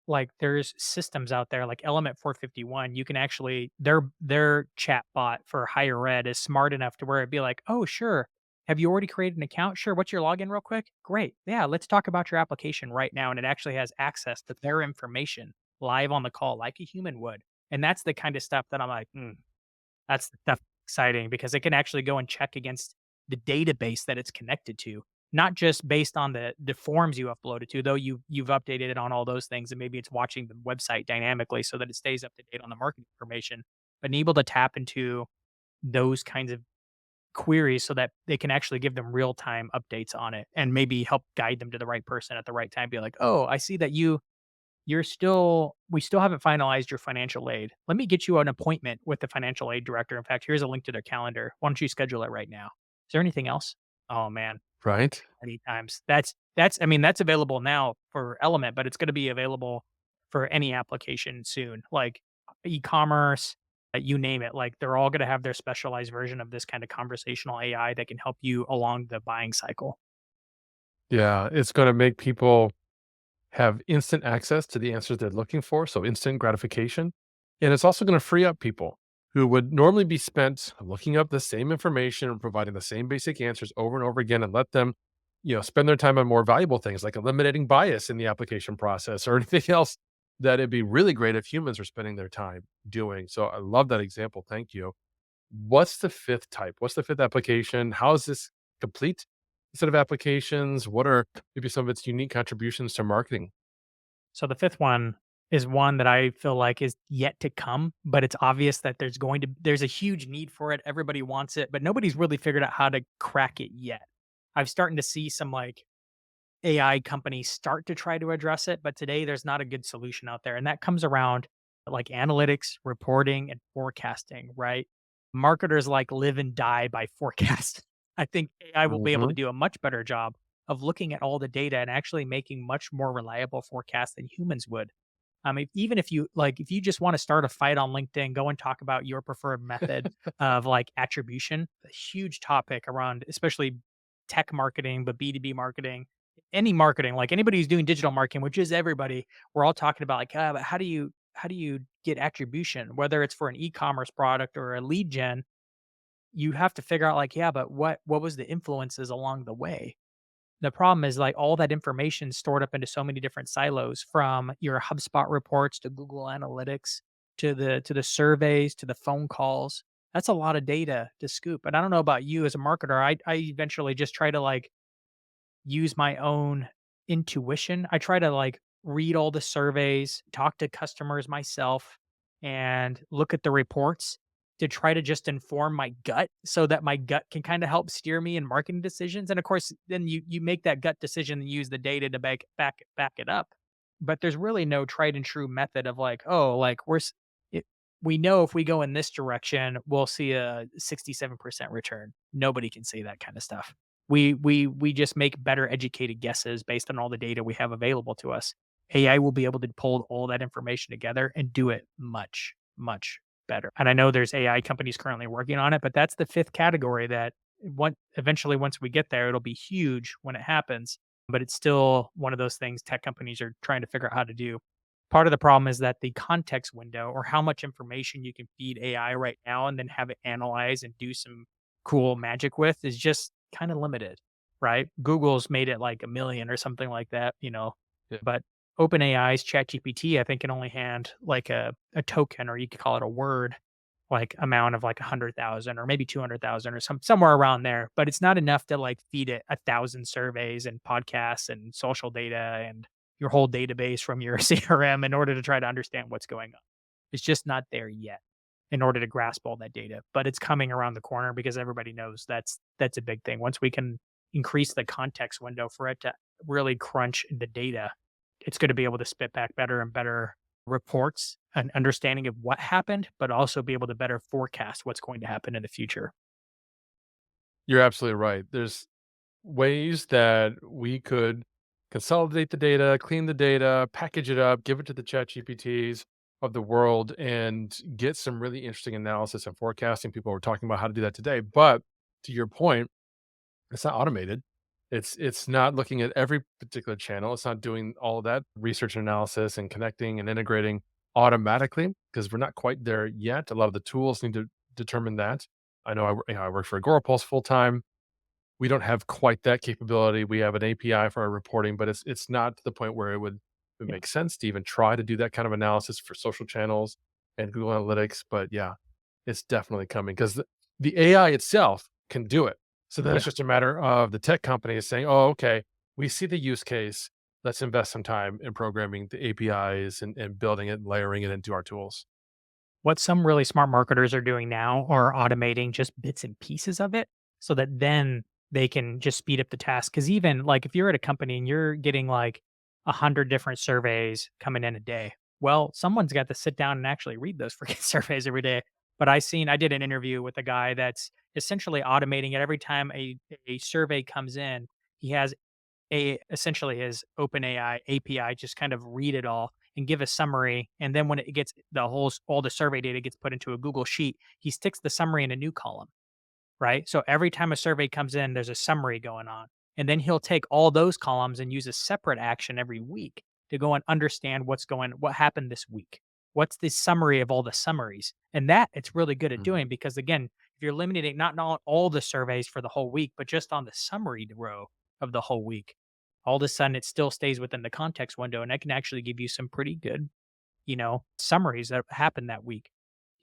like there's systems out there like Element 451, you can actually their chat bot for higher ed is smart enough to where it'd be like, "Oh, sure. Have you already created an account? Sure. What's your login real quick? Great. Yeah, let's talk about your application right now." And it actually has access to their information live on the call like a human would. And that's the kind of stuff that I'm like, that's the stuff exciting because it can actually go and check against the database that it's connected to, not just based on the forms you uploaded to, though you've updated it on all those things, and maybe it's watching the website dynamically so that it stays up to date on the marketing information, but able to tap into those kinds of queries so that they can actually give them real time updates on it and maybe help guide them to the right person at the right time. Be like, oh, I see that we still haven't finalized your financial aid. Let me get you an appointment with the financial aid director. In fact, here's a link to their calendar. Why don't you schedule it right now? Is there anything else? Oh man, Right? many times. That's I mean, that's available now for Element, but it's going to be available for any application soon. Like e-commerce, you name it. Like they're all going to have their specialized version of this kind of conversational AI that can help you along the buying cycle. Yeah. It's going to make people have instant access to the answers they're looking for, so instant gratification. And it's also going to free up people who would normally be spent looking up the same information and providing the same basic answers over and over again and let them, spend their time on more valuable things like eliminating bias in the application process or anything else that it'd be really great if humans are spending their time doing. So I love that example. Thank you. What's the fifth type? What's the fifth application? How is this complete set of applications? What are maybe some of its unique contributions to marketing? So the fifth one is one that I feel like is yet to come, but it's obvious that there's a huge need for it. Everybody wants it, but nobody's really figured out how to crack it yet. I'm starting to see some like AI companies start to try to address it, but today there's not a good solution out there. And that comes around like analytics, reporting, and forecasting, right? Marketers like live and die by forecast. I think AI will be able to Mhm. do a much better job of looking at all the data and actually making much more reliable forecasts than humans would. Even if you if you just want to start a fight on LinkedIn, go and talk about your preferred method of like attribution, a huge topic around, especially tech marketing, but B2B marketing, any marketing, like anybody who's doing digital marketing, which is everybody, we're all talking about like, but how do you get attribution, whether it's for an e-commerce product or a lead gen, you have to figure out like, yeah, but what was the influences along the way? The problem is like all that information stored up into so many different silos, from your HubSpot reports to Google Analytics to the surveys to the phone calls. That's a lot of data to scoop. And I don't know about you as a marketer. I eventually just try to like use my own intuition. I try to like read all the surveys, talk to customers myself, and look at the reports to try to just inform my gut so that my gut can kind of help steer me in marketing decisions. And of course, then you make that gut decision and use the data to back it up. But there's really no tried and true method of like, oh, like we know if we go in this direction, we'll see a 67% return. Nobody can say that kind of stuff. We just make better educated guesses based on all the data we have available to us. AI will be able to pull all that information together and do it much, much better. And I know there's AI companies currently working on it, but that's the fifth category that eventually once we get there, it'll be huge when it happens. But it's still one of those things tech companies are trying to figure out how to do. Part of the problem is that the context window, or how much information you can feed AI right now and then have it analyze and do some cool magic with, is just kind of limited, right? Google's made it like a million or something like that. Yeah. But OpenAI's ChatGPT, I think, can only hand like a token, or you could call it a word, like amount of like 100,000 or maybe 200,000 or somewhere around there. But it's not enough to like feed it 1,000 surveys and podcasts and social data and your whole database from your CRM in order to try to understand what's going on. It's just not there yet in order to grasp all that data, but it's coming around the corner because everybody knows that's a big thing. Once we can increase the context window for it to really crunch the data, it's going to be able to spit back better and better reports and understanding of what happened, but also be able to better forecast what's going to happen in the future. You're absolutely right. There's ways that we could consolidate the data, clean the data, package it up, give it to the chat GPTs of the world, and get some really interesting analysis and forecasting. People were talking about how to do that today. But to your point, it's not automated. It's not looking at every particular channel. It's not doing all of that research and analysis and connecting and integrating automatically, because we're not quite there yet. A lot of the tools need to determine that. I know I work for Agorapulse full time. We don't have quite that capability. We have an API for our reporting, but it's not to the point where it would Yeah. make sense to even try to do that kind of analysis for social channels and Google Analytics. But yeah, it's definitely coming, because the AI itself can do it. So then it's Yeah. just a matter of the tech companies saying, "Oh, okay, we see the use case. Let's invest some time in programming the APIs and building it, layering it into our tools." What some really smart marketers are doing now are automating just bits and pieces of it so that then they can just speed up the task. Cause even like if you're at a company and you're getting like 100 different surveys coming in a day, well, someone's got to sit down and actually read those freaking surveys every day. But I did an interview with a guy that's essentially automating it every time a survey comes in. He has essentially his OpenAI API just kind of read it all and give a summary. And then when it gets all the survey data gets put into a Google sheet, he sticks the summary in a new column, right? So every time a survey comes in, there's a summary going on. And then he'll take all those columns and use a separate action every week to go and understand what happened this week. What's the summary of all the summaries? And that it's really good at Mhm. doing because again, if you're limiting not on all the surveys for the whole week, but just on the summary row of the whole week, all of a sudden it still stays within the context window and it can actually give you some pretty good, summaries that happened that week.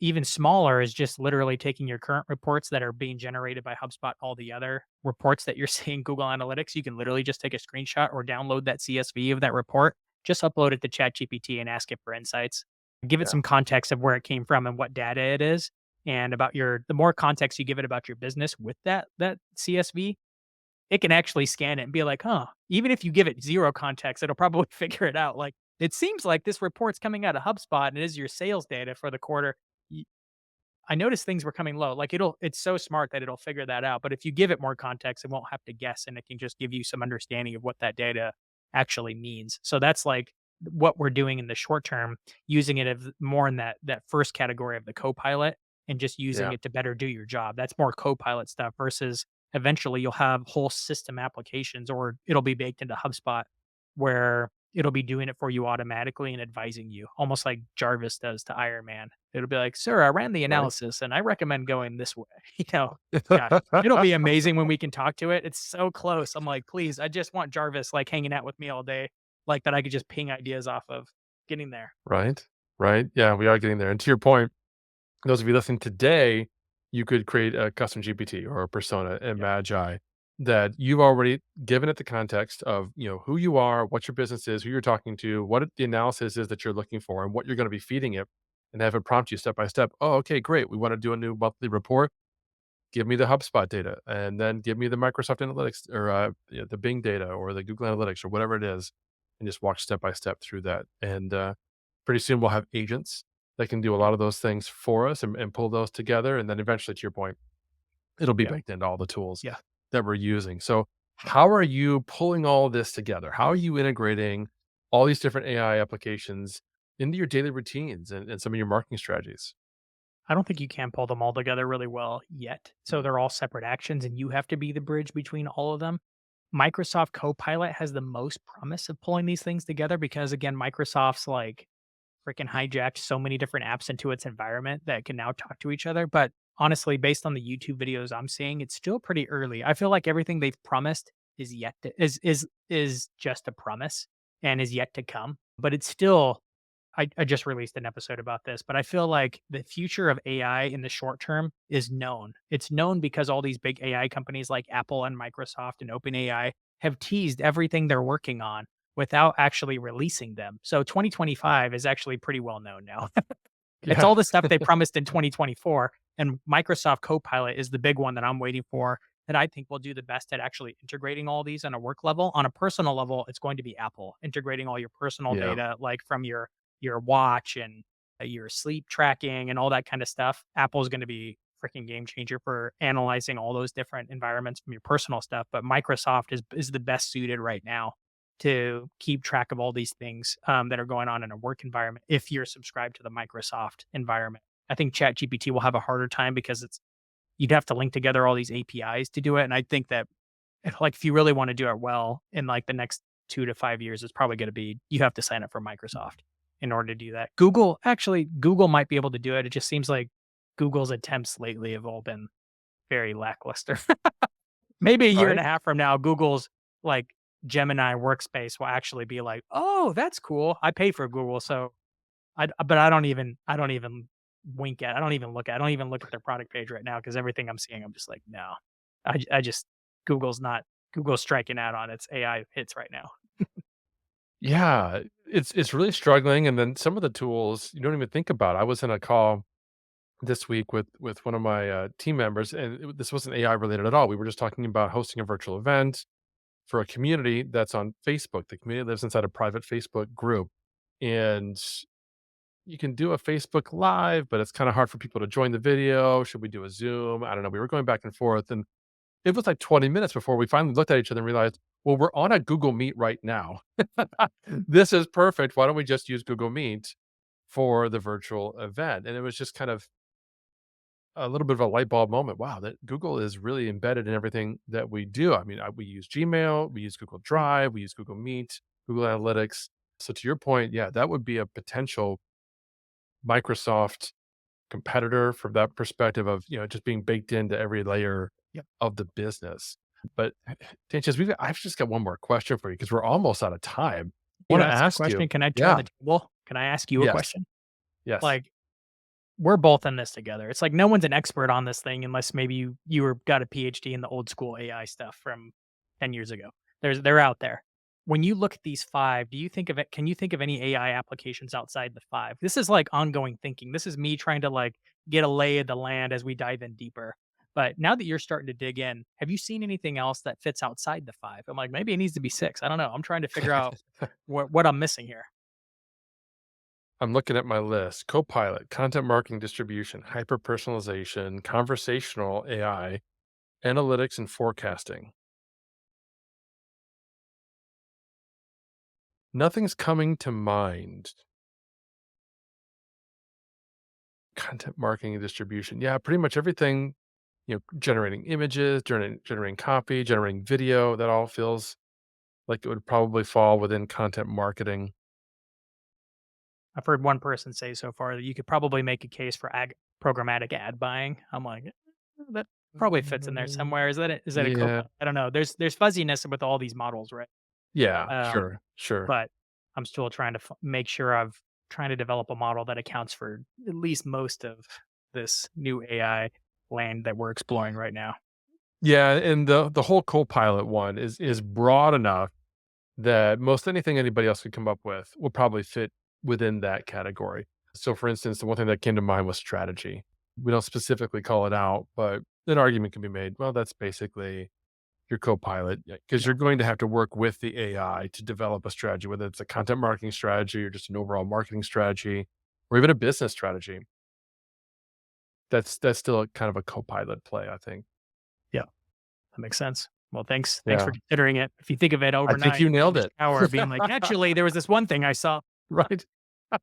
Even smaller is just literally taking your current reports that are being generated by HubSpot, all the other reports that you're seeing Google Analytics. You can literally just take a screenshot or download that CSV of that report, just upload it to ChatGPT and ask it for insights. Give it Yeah. some context of where it came from and what data it is. And the more context you give it about your business with that CSV, it can actually scan it and be like, huh, even if you give it zero context, it'll probably figure it out. Like, it seems like this report's coming out of HubSpot and it is your sales data for the quarter. I noticed things were coming low. Like it's so smart that it'll figure that out. But if you give it more context, it won't have to guess and it can just give you some understanding of what that data actually means. So that's like what we're doing in the short term, using it as more in that first category of the co-pilot and just using Yeah. it to better do your job. That's more co-pilot stuff versus eventually you'll have whole system applications or it'll be baked into HubSpot where it'll be doing it for you automatically and advising you, almost like Jarvis does to Iron Man. It'll be like, "Sir, I ran the Right. analysis and I recommend going this way." You know? Gosh, it'll be amazing when we can talk to it. It's so close. I'm like, "Please, I just want Jarvis, like, hanging out with me all day, like, that I could just ping ideas off of." Getting there. Right. Right. Yeah, we are getting there. And to your point, those of you listening today, you could create a custom GPT or a persona in Yep, Magi that you've already given it the context of, who you are, what your business is, who you're talking to, the analysis is that you're looking for, and what you're going to be feeding it, and have it prompt you step by step. Oh, okay, great. We want to do a new monthly report. Give me the HubSpot data, and then give me the Microsoft Analytics or the Bing data or the Google Analytics or whatever it is, and just walk step by step through that. And pretty soon we'll have agents that can do a lot of those things for us and pull those together. And then eventually, to your point, it'll be yeah, baked into all the tools yeah. that we're using. So, how are you pulling all this together? How are you integrating all these different AI applications into your daily routines and some of your marketing strategies? I don't think you can pull them all together really well yet. So they're all separate actions and you have to be the bridge between all of them. Microsoft Copilot has the most promise of pulling these things together because again, Microsoft's like freaking hijacked so many different apps into its environment that can now talk to each other. But honestly, based on the YouTube videos I'm seeing, it's still pretty early. I feel like everything they've promised is yet to, is just a promise and is yet to come. But it's still I just released an episode about this, but I feel like the future of AI in the short term is known. It's known because all these big AI companies like Apple and Microsoft and OpenAI have teased everything they're working on without actually releasing them. So 2025 is actually pretty well known now. It's Yeah. all the stuff they promised in 2024, and Microsoft Copilot is the big one that I'm waiting for that I think will do the best at actually integrating all these on a work level. On a personal level, it's going to be Apple integrating all your personal Yeah. data, like from your watch and your sleep tracking and all that kind of stuff. Apple is going to be freaking game changer for analyzing all those different environments from your personal stuff. But Microsoft is the best suited right now to keep track of all these things that are going on in a work environment if you're subscribed to the Microsoft environment. I think ChatGPT will have a harder time because you'd have to link together all these APIs to do it. And I think that like if you really want to do it well in like the next 2 to 5 years, it's probably going to be you have to sign up for Microsoft in order to do that. Google might be able to do it. It just seems like Google's attempts lately have all been very lackluster. Maybe a year and Right. a half from now, Google's like Gemini workspace will actually be like, "Oh, that's cool. I pay for Google, so but I don't even wink at. I don't even look at. I don't even look at their product page right now because everything I'm seeing, I'm just like, no. I just Google's not Google's striking out on its AI hits right now. Yeah, it's really struggling, and then some of the tools you don't even think about. I was in a call this week with one of my team members, and this wasn't AI related at all. We were just talking about hosting a virtual event for a community that's on Facebook. The community lives inside a private Facebook group, and you can do a Facebook Live, but it's kind of hard for people to join the video. Should we do a Zoom? I don't know. We were going back and forth, and it was like 20 minutes before we finally looked at each other and realized, well, we're on a Google Meet right now. This is perfect. Why don't we just use Google Meet for the virtual event? And it was just kind of a little bit of a light bulb moment. Wow, that Google is really embedded in everything that we do. I mean, we use Gmail, we use Google Drive, we use Google Meet, Google Analytics. So to your point, yeah, that would be a potential Microsoft competitor from that perspective of, just being baked into every layer Yep. of the business. But Danchez, I've just got one more question for you because we're almost out of time. I You want to asked a ask you. question. Can I turn Yeah. the table? Can I ask you a Yes. question? Yes. Like we're both in this together. It's like no one's an expert on this thing unless maybe got a PhD in the old school AI stuff from 10 years ago. They're out there. When you look at these five, do you think of it? Can you think of any AI applications outside the five? This is like ongoing thinking. This is me trying to like get a lay of the land as we dive in deeper. But now that you're starting to dig in, have you seen anything else that fits outside the five? I'm like, maybe it needs to be six. I don't know. I'm trying to figure out what I'm missing here. I'm looking at my list. Copilot, content marketing distribution, hyper-personalization, conversational AI, analytics and forecasting. Nothing's coming to mind. Content marketing and distribution. Yeah, pretty much everything, generating images, generating copy, generating video, that all feels like it would probably fall within content marketing. I've heard one person say so far that you could probably make a case for programmatic ad buying. I'm like, that probably fits in there Mm, somewhere. Is that a yeah. copilot? I don't know. There's fuzziness with all these models, right? Yeah, Um, sure, sure. but I'm still trying to make sure I've trying to develop a model that accounts for at least most of this new AI land that we're exploring right now. Yeah, and the whole Copilot one is broad enough that most anything anybody else could come up with will probably fit within that category. So, for instance, the one thing that came to mind was strategy. We don't specifically call it out, but an argument can be made. Well, that's basically your Copilot because Yeah. you're going to have to work with the AI to develop a strategy, whether it's a content marketing strategy or just an overall marketing strategy or even a business strategy. That's still a kind of a Copilot play, I think. Yeah. That makes sense. Well, thanks Yeah, for considering it. If you think of it I think overnight you in nailed the it. shower being like, "Actually, there was this one thing I saw." Right.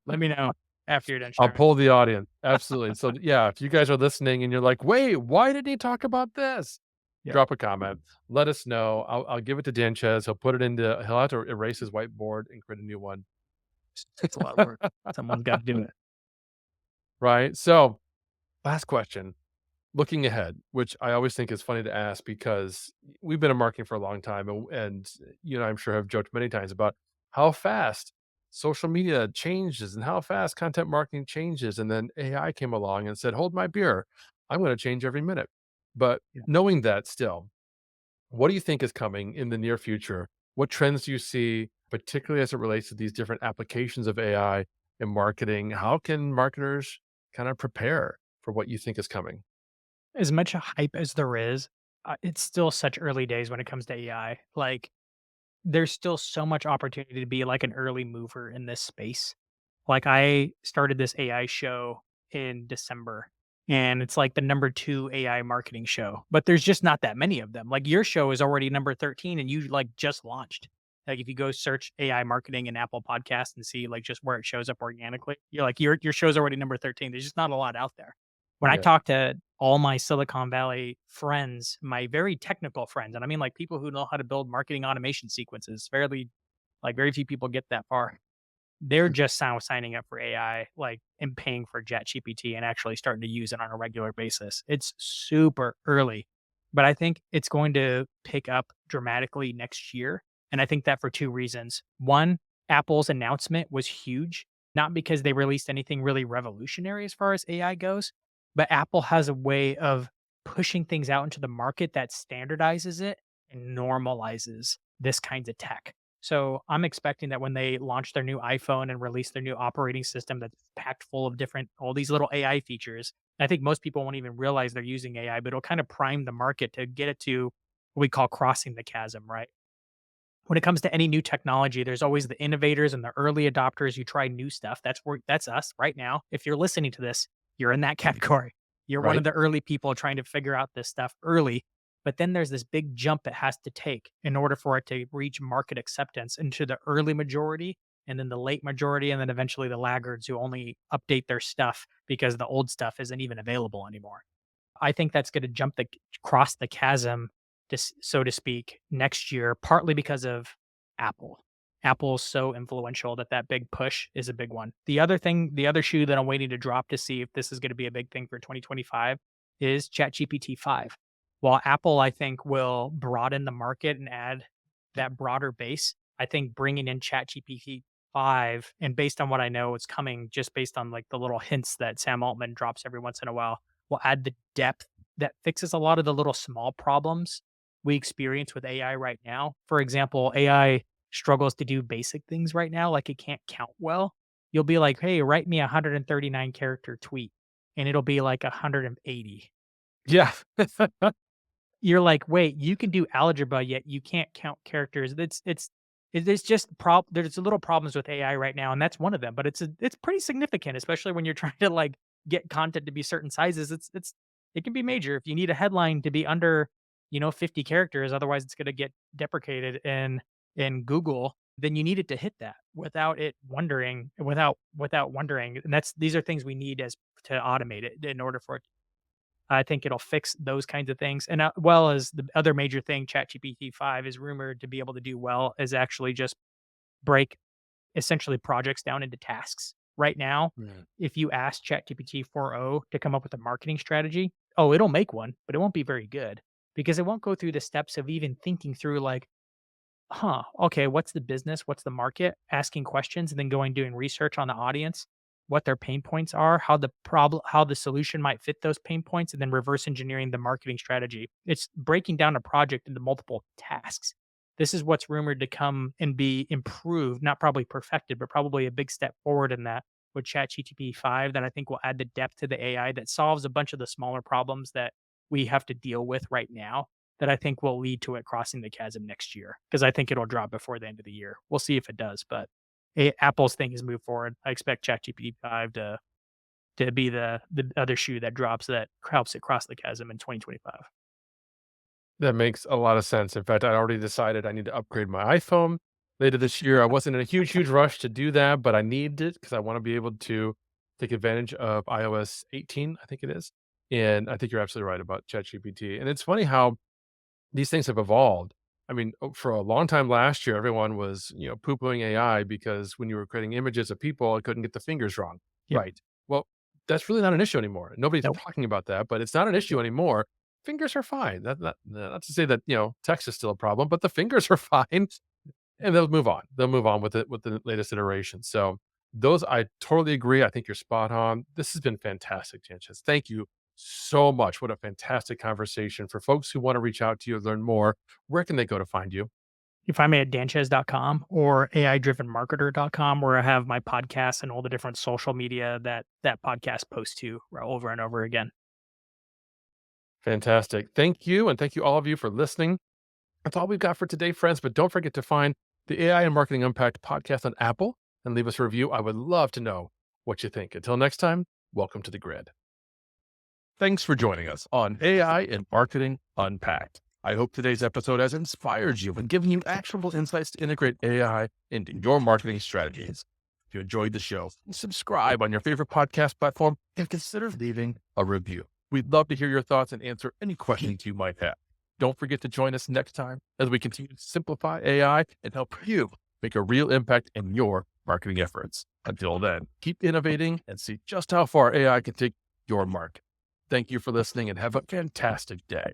Let me know after you're done I'll showering. pull the audience. Absolutely. So, yeah, if you guys are listening and you're like, "Wait, why did he talk about this?" Yeah, Drop a comment. Let us know. I'll give it to Danchez. He'll have to erase his whiteboard and create a new one. it's a lot of work. Someone's gotta do it. Right? So, last question. Looking ahead, which I always think is funny to ask because we've been in marketing for a long time, and I'm sure have joked many times about how fast social media changes and how fast content marketing changes. And then AI came along and said, "Hold my beer, I'm going to change every minute." But Yeah. knowing that, still, what do you think is coming in the near future? What trends do you see, particularly as it relates to these different applications of AI in marketing? How can marketers kind of prepare for what you think is coming? As much hype as there is, it's still such early days when it comes to AI. Like, there's still so much opportunity to be like an early mover in this space. Like, I started this AI show in December, and it's like the number 2 AI marketing show, but there's just not that many of them. Like, your show is already number 13 and you, like, just launched. Like, if you go search AI marketing in Apple Podcasts and see, like, just where it shows up organically, you're like, your show's already number 13. There's just not a lot out there. When I Yeah. talk to all my Silicon Valley friends, my very technical friends, and I mean, like, people who know how to build marketing automation sequences, very few people get that far. They're just now signing up for AI, like, and paying for ChatGPT and actually starting to use it on a regular basis. It's super early, but I think it's going to pick up dramatically next year. And I think that for 2 reasons. One, Apple's announcement was huge, not because they released anything really revolutionary as far as AI goes, but Apple has a way of pushing things out into the market that standardizes it and normalizes this kinds of tech. So I'm expecting that when they launch their new iPhone and release their new operating system that's packed full of different all these little AI features, I think most people won't even realize they're using AI, but it'll kind of prime the market to get it to what we call crossing the chasm, right? When it comes to any new technology, there's always the innovators and the early adopters who try new stuff. That's us right now. If you're listening to this, you're in that category. You're one of Right? the early people trying to figure out this stuff early. But then there's this big jump it has to take in order for it to reach market acceptance into the early majority and then the late majority and then eventually the laggards who only update their stuff because the old stuff isn't even available anymore. I think that's gonna cross the chasm, so to speak, next year, partly because of Apple. Apple's so influential that that big push is a big one. The other shoe that I'm waiting to drop to see if this is gonna be a big thing for 2025 is ChatGPT 5. While Apple, I think, will broaden the market and add that broader base, I think bringing in ChatGPT 5, and based on what I know is coming, just based on, like, the little hints that Sam Altman drops every once in a while, will add the depth that fixes a lot of the little small problems we experience with AI right now. For example, AI struggles to do basic things right now, like it can't count well. You'll be like, "Hey, write me a 139 character tweet," and it'll be like 180. Yeah. You're like, "Wait, you can do algebra, yet you can't count characters." It's there's just there's little problems with AI right now, and that's one of them. But it's pretty significant, especially when you're trying to like get content to be certain sizes. It can be major if you need a headline to be under 50 characters. Otherwise, it's going to get deprecated in Google. Then you need it to hit that without wondering. And these are things we need as to automate it in order for it. I think it'll fix those kinds of things, and well as the other major thing, ChatGPT 5 is rumored to be able to do well is actually just break essentially projects down into tasks. Right now, Yeah. if you ask ChatGPT 4.0 to come up with a marketing strategy, oh, it'll make one, but it won't be very good because it won't go through the steps of even thinking through like, huh, okay, what's the business? What's the market? Asking questions and then going doing research on the audience, what their pain points are, how the solution might fit those pain points, and then reverse engineering the marketing strategy. It's breaking down a project into multiple tasks. This is what's rumored to come and be improved, not probably perfected, but probably a big step forward in that with ChatGPT 5 that I think will add the depth to the AI that solves a bunch of the smaller problems that we have to deal with right now that I think will lead to it crossing the chasm next year because I think it'll drop before the end of the year. We'll see if it does, but Apple's thing has moved forward. I expect ChatGPT 5 to be the other shoe that drops that helps it cross the chasm in 2025. That makes a lot of sense. In fact, I already decided I need to upgrade my iPhone later this year. I wasn't in a huge rush to do that, but I need it because I want to be able to take advantage of iOS 18, I think it is. And I think you're absolutely right about ChatGPT. And it's funny how these things have evolved. I mean, for a long time last year, everyone was, poo-pooing AI because when you were creating images of people, it couldn't get the fingers wrong. Yep. Right. Well, that's really not an issue anymore. Nobody's Nope. talking about that, but it's not an issue anymore. Fingers are fine. Not to say that, text is still a problem, but the fingers are fine and they'll move on. They'll move on with it with the latest iteration. So those I totally agree. I think you're spot on. This has been fantastic, Danchez. Thank you so much. What a fantastic conversation. For folks who want to reach out to you and learn more, where can they go to find you? You find me at Danchez.com or AI-drivenmarketer.com, where I have my podcasts and all the different social media that podcast posts to over and over again. Fantastic. Thank you. And thank you all of you for listening. That's all we've got for today, friends. But don't forget to find the AI and Marketing Unpacked podcast on Apple and leave us a review. I would love to know what you think. Until next time, welcome to the grid. Thanks for joining us on AI and Marketing Unpacked. I hope today's episode has inspired you and given you actionable insights to integrate AI into your marketing strategies. If you enjoyed the show, subscribe on your favorite podcast platform and consider leaving a review. We'd love to hear your thoughts and answer any questions you might have. Don't forget to join us next time as we continue to simplify AI and help you make a real impact in your marketing efforts. Until then, keep innovating and see just how far AI can take your market. Thank you for listening and have a fantastic day.